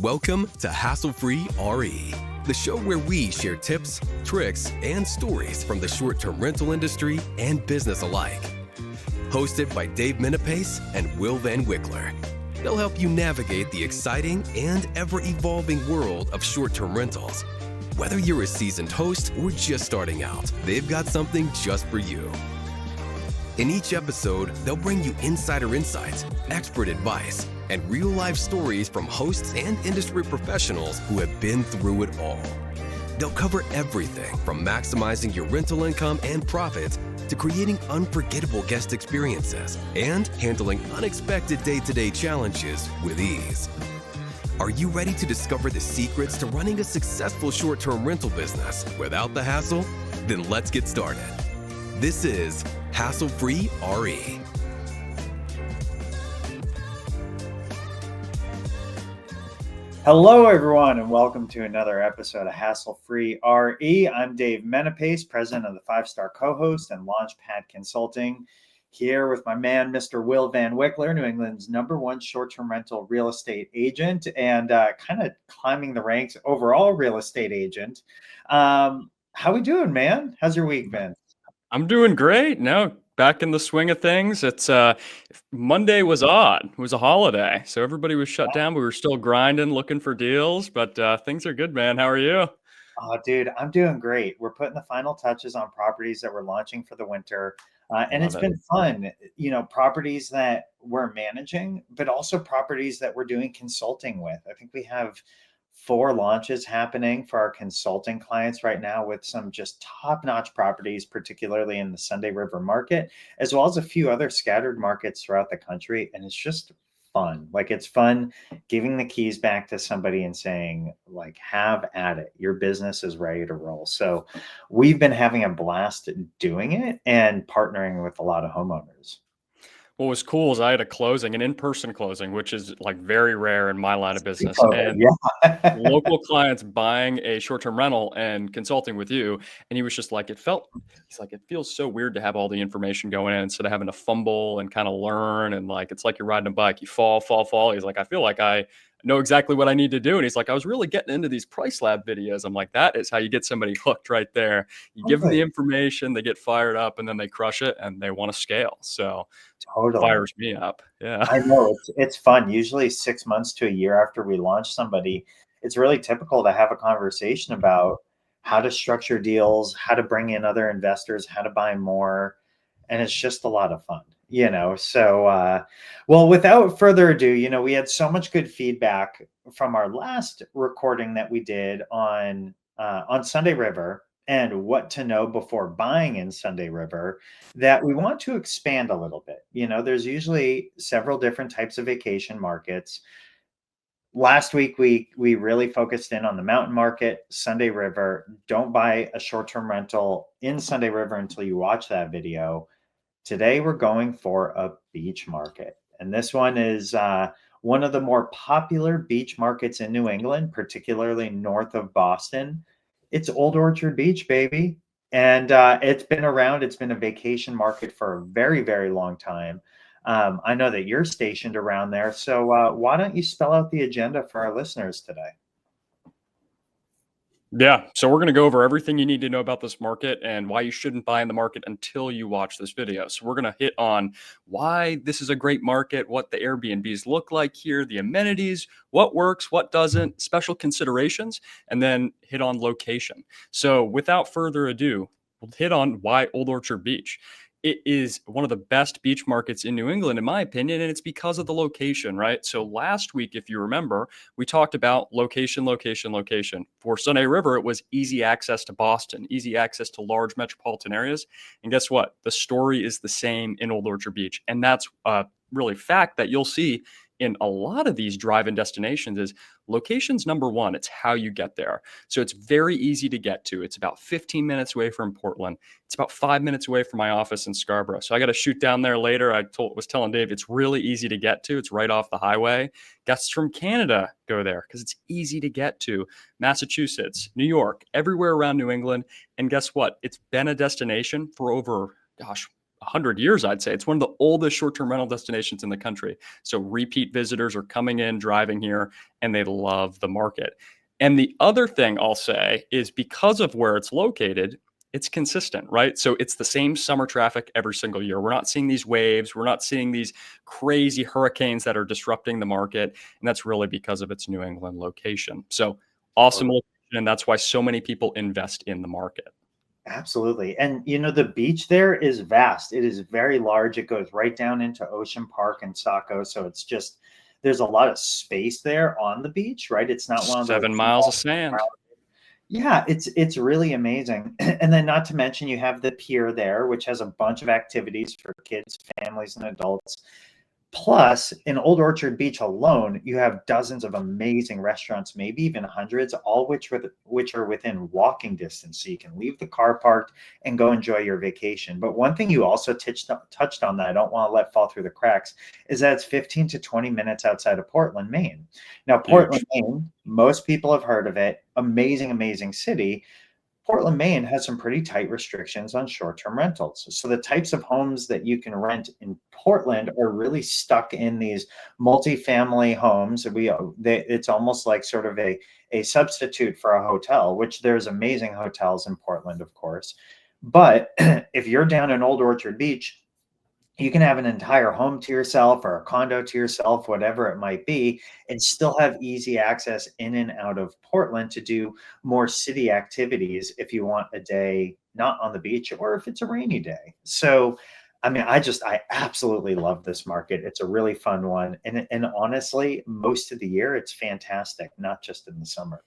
Welcome to Hassle-Free RE, the show where we share tips, tricks, and stories from the short-term rental industry and business alike. Hosted by Dave Minapace and Will Van Wickler. They'll help you navigate the exciting and ever-evolving world of short-term rentals. Whether you're a seasoned host or just starting out, they've got something just for you. In each episode, they'll bring you insider insights, expert advice, and real-life stories from hosts and industry professionals who have been through it all. They'll cover everything from maximizing your rental income and profits to creating unforgettable guest experiences and handling unexpected day-to-day challenges with ease. Are you ready to discover the secrets to running a successful short-term rental business without the hassle? Then let's get started. This is Hassle-Free RE. Hello, everyone, and welcome to another episode of Hassle-Free RE. I'm Dave Minapace, president of the 5-Star Co-Host and Launchpad Consulting, here with my man, Mr. Will Van Wickler, New England's #1 short-term rental real estate agent and kind of climbing the ranks overall real estate agent. How we doing, man? How's your week been? I'm doing great. No, back in the swing of things. It's Monday was odd. It was a holiday, so everybody was shut down. We were still grinding, looking for deals, but things are good, man. How are you? Oh, dude, I'm doing great. We're putting the final touches on properties that we're launching for the winter. And it's been fun, properties that we're managing, but also properties that we're doing consulting with. I think we have 4 launches happening for our consulting clients right now with some just top-notch properties, particularly in the Sunday River market, as well as a few other scattered markets throughout the country. And it's just fun. Like, it's fun giving the keys back to somebody and saying, like, have at it. Your business is ready to roll. So we've been having a blast doing it and partnering with a lot of homeowners. What was cool is I had an in-person closing, which is like very rare in my line of business. And Yeah. local clients buying a short-term rental and consulting with you. And he was just like, he's like, it feels so weird to have all the information going in instead of having to fumble and kind of learn. And like, it's like you're riding a bike, you fall. He's like, I feel like I know exactly what I need to do. And he's like, I was really getting into these Price Lab videos. I'm like, that is how you get somebody hooked right there. You give them the information, they get fired up, and then they crush it and they want to scale. So Totally fires me up. Yeah. I know it's fun. Usually 6 months to a year after we launch somebody, it's really typical to have a conversation about how to structure deals, how to bring in other investors, how to buy more. And it's just a lot of fun, So, well, without further ado, we had so much good feedback from our last recording that we did on Sunday River and what to know before buying in Sunday River that we want to expand a little bit. There's usually several different types of vacation markets. Last week, we really focused in on the mountain market, Sunday River. Don't buy a short-term rental in Sunday River until you watch that video. Today, we're going for a beach market. And this one is one of the more popular beach markets in New England, particularly north of Boston. It's Old Orchard Beach, baby. And it's been around. It's been a vacation market for a very, very long time. I know that you're stationed around there. So why don't you spell out the agenda for our listeners today? Yeah. So we're going to go over everything you need to know about this market and why you shouldn't buy in the market until you watch this video. So we're going to hit on why this is a great market, what the Airbnbs look like here, the amenities, what works, what doesn't, special considerations, and then hit on location. So without further ado, we'll hit on why Old Orchard Beach. It is one of the best beach markets in New England, in my opinion, and it's because of the location, right? So last week, if you remember, we talked about location. For Sunday River, it was easy access to Boston, easy access to large metropolitan areas. And guess what? The story is the same in Old Orchard Beach. And that's really fact that you'll see in a lot of these drive-in destinations is location's number one. It's how you get there. So it's very easy to get to. It's about 15 minutes away from Portland. It's about 5 minutes away from my office in Scarborough. So I got to shoot down there later. Was telling Dave, it's really easy to get to. It's right off the highway. Guests from Canada go there because it's easy to get to. Massachusetts, New York, everywhere around New England. And guess what? It's been a destination for over, 100 years, I'd say. It's one of the oldest short-term rental destinations in the country. So repeat visitors are coming in, driving here, and they love the market. And the other thing I'll say is because of where it's located, it's consistent, right? So it's the same summer traffic every single year. We're not seeing these waves. We're not seeing these crazy hurricanes that are disrupting the market. And that's really because of its New England location. So awesome location. And that's why so many people invest in the market. Absolutely. And the beach there is vast. It is very large. It goes right down into Ocean Park and Saco. So it's just, there's a lot of space there on the beach, right? It's not one of those 7 miles of sand. Yeah, it's really amazing. And then not to mention you have the pier there, which has a bunch of activities for kids, families, and adults. Plus, in Old Orchard Beach alone, you have dozens of amazing restaurants, maybe even hundreds, all which are within walking distance. So you can leave the car parked and go enjoy your vacation. But one thing you also touched on that I don't want to let fall through the cracks is that it's 15 to 20 minutes outside of Portland, Maine. Now, Portland, Maine, most people have heard of it. Amazing, amazing city. Portland, Maine has some pretty tight restrictions on short-term rentals. So the types of homes that you can rent in Portland are really stuck in these multifamily homes. It's almost like sort of a substitute for a hotel, which there's amazing hotels in Portland, of course. But if you're down in Old Orchard Beach, you can have an entire home to yourself or a condo to yourself, whatever it might be, and still have easy access in and out of Portland to do more city activities if you want a day not on the beach or if it's a rainy day. So, I mean, I absolutely love this market. It's a really fun one. And honestly, most of the year, it's fantastic, not just in the summer.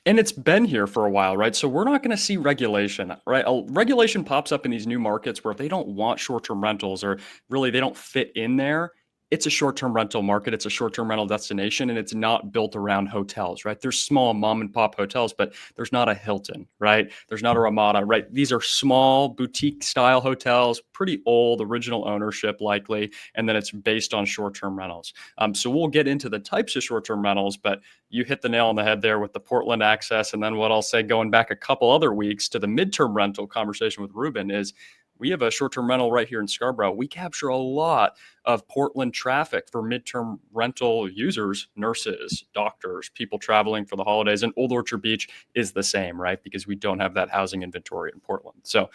And it's been here for a while, right? So we're not going to see regulation, right? Regulation pops up in these new markets where if they don't want short-term rentals or really they don't fit in there, it's a short-term rental market. It's a short-term rental destination, and it's not built around hotels, right? There's small mom and pop hotels, but there's not a Hilton, right? There's not a Ramada, right? These are small boutique style hotels, pretty old, original ownership likely, and then it's based on short-term rentals. So we'll get into the types of short-term rentals, but you hit the nail on the head there with the Portland access. And then what I'll say going back a couple other weeks to the midterm rental conversation with Ruben is we have a short-term rental right here in Scarborough. We capture a lot of Portland traffic for midterm rental users, nurses, doctors, people traveling for the holidays. And Old Orchard Beach is the same, right? Because we don't have that housing inventory in Portland. So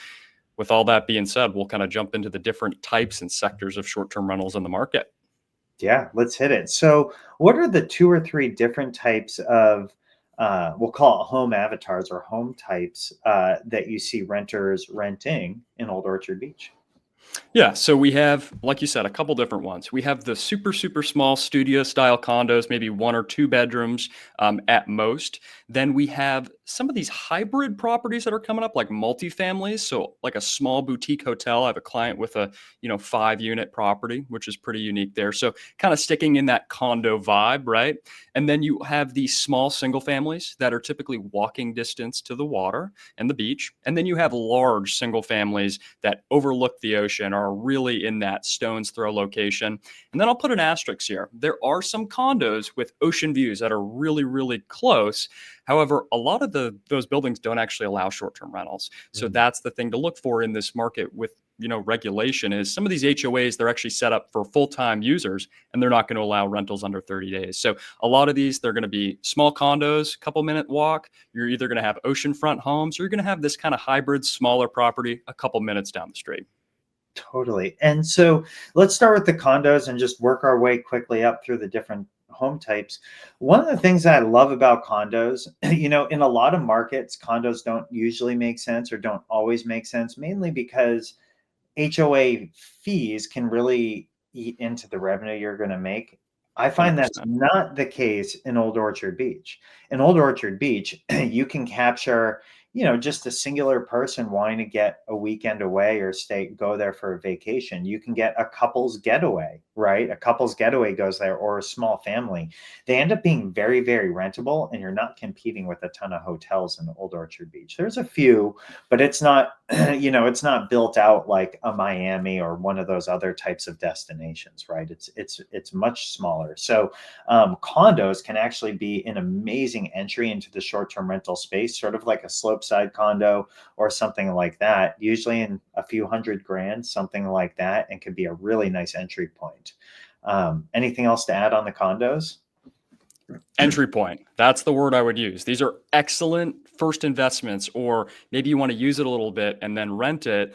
with all that being said, we'll kind of jump into the different types and sectors of short-term rentals in the market. Yeah, let's hit it. So what are the 2 or 3 different types of we'll call it home avatars or home types that you see renters renting in Old Orchard Beach? Yeah, so we have, like you said, a couple different ones. We have the super, super small studio style condos, maybe 1 or 2 bedrooms at most. Then we have some of these hybrid properties that are coming up, like multifamilies. So like a small boutique hotel. I have a client with a 5-unit property, which is pretty unique there. So kind of sticking in that condo vibe, right? And then you have these small single families that are typically walking distance to the water and the beach. And then you have large single families that overlook the ocean, are really in that stone's throw location. And then I'll put an asterisk here. There are some condos with ocean views that are really, really close. However, a lot of those buildings don't actually allow short-term rentals. So that's the thing to look for in this market with regulation is some of these HOAs, they're actually set up for full-time users and they're not going to allow rentals under 30 days. So a lot of these, they're going to be small condos, couple minute walk. You're either going to have oceanfront homes or you're going to have this kind of hybrid, smaller property a couple minutes down the street. Totally. And so let's start with the condos and just work our way quickly up through the different home types. One of the things that I love about condos, in a lot of markets, condos don't usually make sense or don't always make sense, mainly because HOA fees can really eat into the revenue you're going to make. I find that's 100%. not the case in Old Orchard Beach. In Old Orchard Beach, you can capture, just a singular person wanting to get a weekend away or go there for a vacation. You can get a couple's getaway right? A couple's getaway goes there, or a small family. They end up being very, very rentable, and you're not competing with a ton of hotels in Old Orchard Beach. There's a few, but it's not, it's not built out like a Miami or one of those other types of destinations, right? It's much smaller. So condos can actually be an amazing entry into the short-term rental space, sort of like a slopeside condo or something like that, usually in a few $100,000, something like that, and could be a really nice entry point. Anything else to add on the condos? Entry point. That's the word I would use. These are excellent first investments, or maybe you want to use it a little bit and then rent it.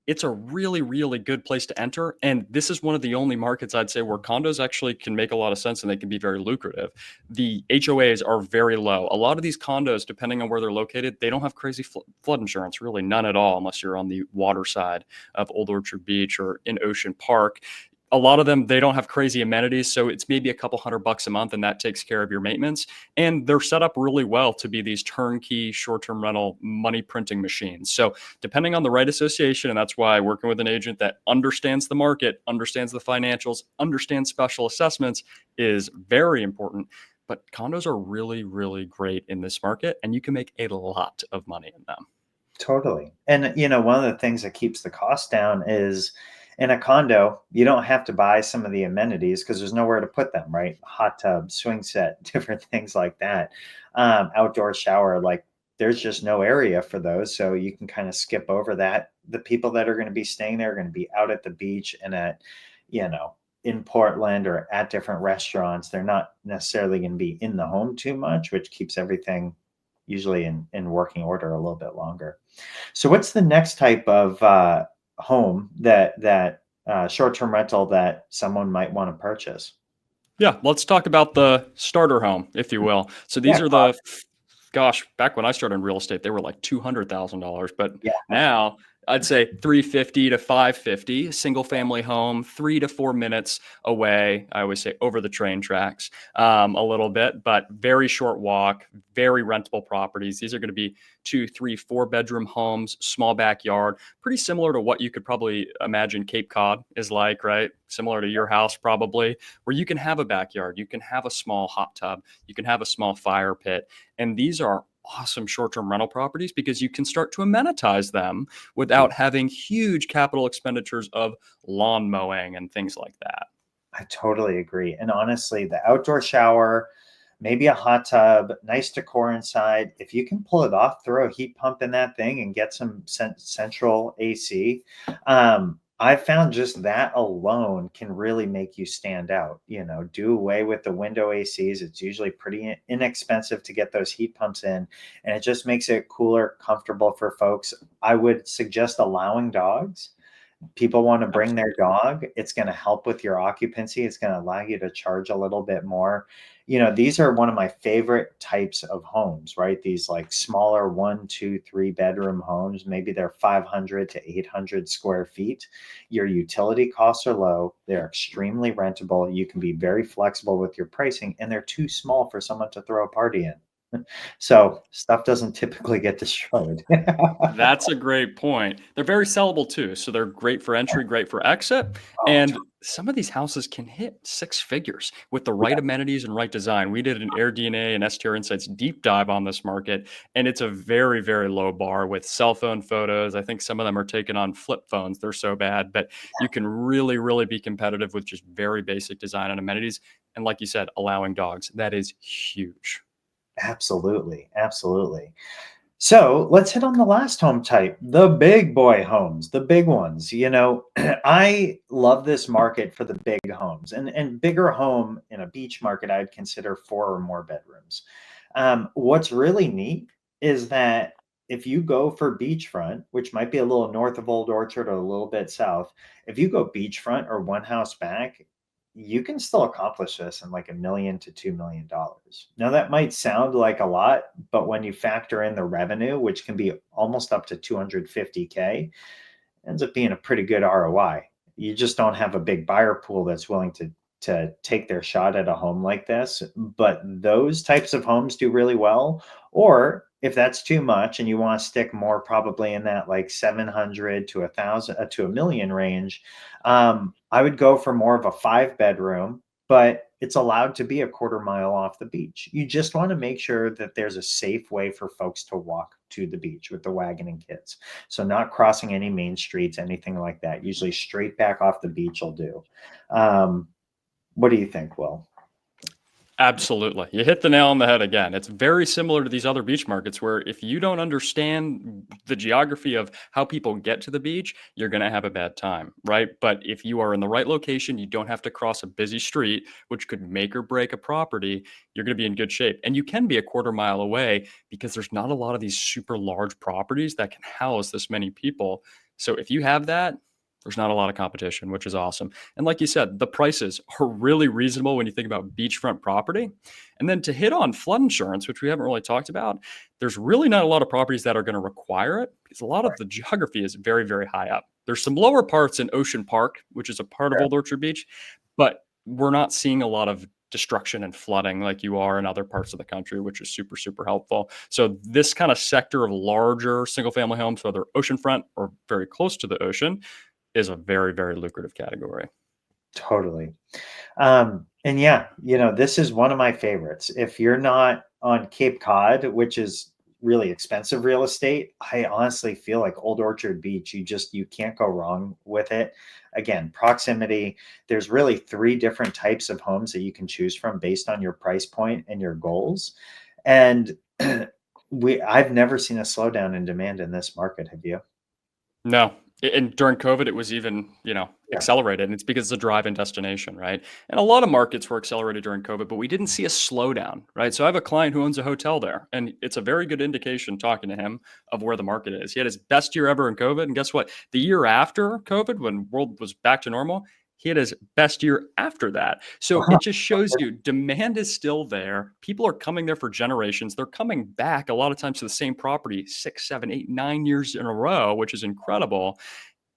It's a really, really good place to enter. And this is one of the only markets I'd say where condos actually can make a lot of sense and they can be very lucrative. The HOAs are very low. A lot of these condos, depending on where they're located, they don't have crazy flood insurance, really none at all, unless you're on the water side of Old Orchard Beach or in Ocean Park. A lot of them, they don't have crazy amenities. So it's maybe a couple $100 a month and that takes care of your maintenance. And they're set up really well to be these turnkey short-term rental money printing machines. So depending on the right association, and that's why working with an agent that understands the market, understands the financials, understands special assessments is very important. But condos are really, really great in this market, and you can make a lot of money in them. Totally. And one of the things that keeps the cost down is in a condo, you don't have to buy some of the amenities because there's nowhere to put them, right? Hot tub, swing set, different things like that. Outdoor shower, like there's just no area for those. So you can kind of skip over that. The people that are going to be staying there are going to be out at the beach and at, in Portland or at different restaurants. They're not necessarily going to be in the home too much, which keeps everything usually in working order a little bit longer. So what's the next type of home that short-term rental that someone might want to purchase? Yeah, let's talk about the starter home, if you will. So these Yeah, are gosh, back when I started in real estate, they were like $200,000, but yeah, now I'd say 350 to 550, single family home, 3 to 4 minutes away. I always say over the train tracks a little bit, but very short walk, very rentable properties. These are going to be 2, 3, 4 bedroom homes, small backyard, pretty similar to what you could probably imagine Cape Cod is like, right? Similar to your house, probably, where you can have a backyard, you can have a small hot tub, you can have a small fire pit. And these are awesome short-term rental properties because you can start to amenitize them without having huge capital expenditures of lawn mowing and things like that. I totally agree. And honestly, the outdoor shower, maybe a hot tub, nice decor inside. If you can pull it off, throw a heat pump in that thing and get some central AC. I found just that alone can really make you stand out. Do away with the window ACs. It's usually pretty inexpensive to get those heat pumps in, and it just makes it cooler, comfortable for folks. I would suggest allowing dogs. People want to bring their dog. It's going to help with your occupancy. It's going to allow you to charge a little bit more. These are one of my favorite types of homes, right? These like smaller 1, 2, 3 bedroom homes. Maybe they're 500 to 800 square feet. Your utility costs are low. They're extremely rentable. You can be very flexible with your pricing, and they're too small for someone to throw a party in. So stuff doesn't typically get destroyed. That's a great point. They're very sellable too. So they're great for entry, great for exit. Oh, And some of these houses can hit 6 figures with the right amenities and right design. We did an AirDNA and STR Insights deep dive on this market, and it's a very, very low bar with cell phone photos. I think some of them are taken on flip phones. They're so bad, but you can really, really be competitive with just very basic design and amenities. And like you said, allowing dogs, that is huge. absolutely. Absolutely. So let's hit on the last home type, the big boy homes, the big ones. I love this market for the big homes, and bigger home in a beach market, I'd consider 4 or more bedrooms. What's really neat is that if you go for beachfront, which might be a little north of Old Orchard or a little bit south, if you go beachfront or one house back, you can still accomplish this in like $1 million to $2 million. Now that might sound like a lot, but when you factor in the revenue, which can be almost up to 250K, ends up being a pretty good ROI. You just don't have a big buyer pool that's willing to to take their shot at a home like this, but those types of homes do really well. Or if that's too much and you want to stick more probably in that like 700 to 1,000 to 1,000,000 range, I would go for more of a 5 bedroom, but it's allowed to be a quarter mile off the beach. You just want to make sure that there's a safe way for folks to walk to the beach with the wagon and kids. So not crossing any main streets, anything like that. Usually straight back off the beach will do. What do you think, Will? Absolutely. You hit the nail on the head again. It's very similar to these other beach markets where if you don't understand the geography of how people get to the beach, you're going to have a bad time, right? But if you are in the right location, you don't have to cross a busy street, which could make or break a property, you're going to be in good shape. And you can be a quarter mile away because there's not a lot of these super large properties that can house this many people. So if you have that, there's not a lot of competition, which is awesome. And like you said, the prices are really reasonable when you think about beachfront property. And then to hit on flood insurance, which we haven't really talked about, there's really not a lot of properties that are going to require it because a lot of the geography is very, very high up. There's some lower parts in Ocean Park, which is a part of Old Orchard Beach, but we're not seeing a lot of destruction and flooding like you are in other parts of the country, which is super, super helpful. So this kind of sector of larger single family homes, whether oceanfront or very close to the ocean, is a very, very lucrative category. Totally. And yeah, this is one of my favorites. If you're not on Cape Cod, which is really expensive real estate, I honestly feel like Old Orchard Beach, you can't go wrong with it. Again, proximity. There's really 3 different types of homes that you can choose from based on your price point and your goals. And I've never seen a slowdown in demand in this market. Have you? No. And during COVID, it was even, accelerated. And it's because it's a drive-in destination, right? And a lot of markets were accelerated during COVID, but we didn't see a slowdown, right? So I have a client who owns a hotel there, and it's a very good indication talking to him of where the market is. He had his best year ever in COVID. And guess what? The year after COVID, when world was back to normal, he had his best year after that. So it just shows you demand is still there. People are coming there for generations. They're coming back a lot of times to the same property 6, 7, 8, 9 years in a row, which is incredible.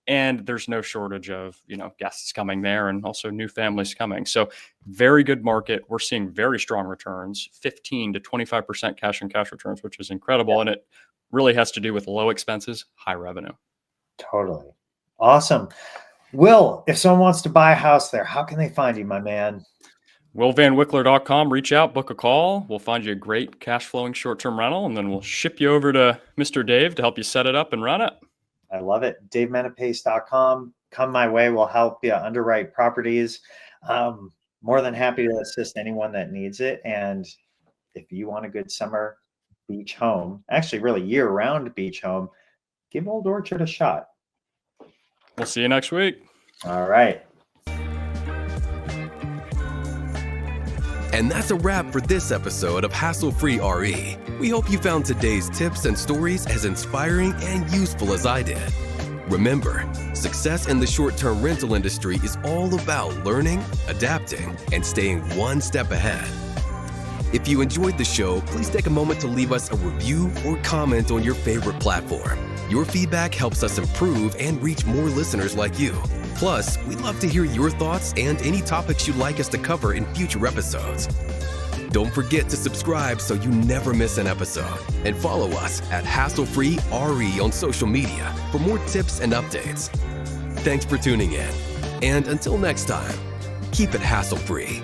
And there's no shortage of, guests coming there and also new families coming. So very good market. We're seeing very strong returns, 15 to 25% cash on cash returns, which is incredible. Yeah. And it really has to do with low expenses, high revenue. Totally. Awesome. Will, if someone wants to buy a house there, how can they find you, my man? WillVanWickler.com. Reach out, book a call. We'll find you a great cash flowing short-term rental, and then we'll ship you over to Mr. Dave to help you set it up and run it. I love it. DaveMenapace.com. Come my way. We'll help you underwrite properties. More than happy to assist anyone that needs it. And if you want a good summer beach home, actually really year-round beach home, give Old Orchard a shot. We'll see you next week. All right. And that's a wrap for this episode of Hassle-Free RE. We hope you found today's tips and stories as inspiring and useful as I did. Remember, success in the short-term rental industry is all about learning, adapting, and staying one step ahead. If you enjoyed the show, please take a moment to leave us a review or comment on your favorite platform. Your feedback helps us improve and reach more listeners like you. Plus, we'd love to hear your thoughts and any topics you'd like us to cover in future episodes. Don't forget to subscribe so you never miss an episode. And follow us at Hassle-Free RE on social media for more tips and updates. Thanks for tuning in. And until next time, keep it hassle-free.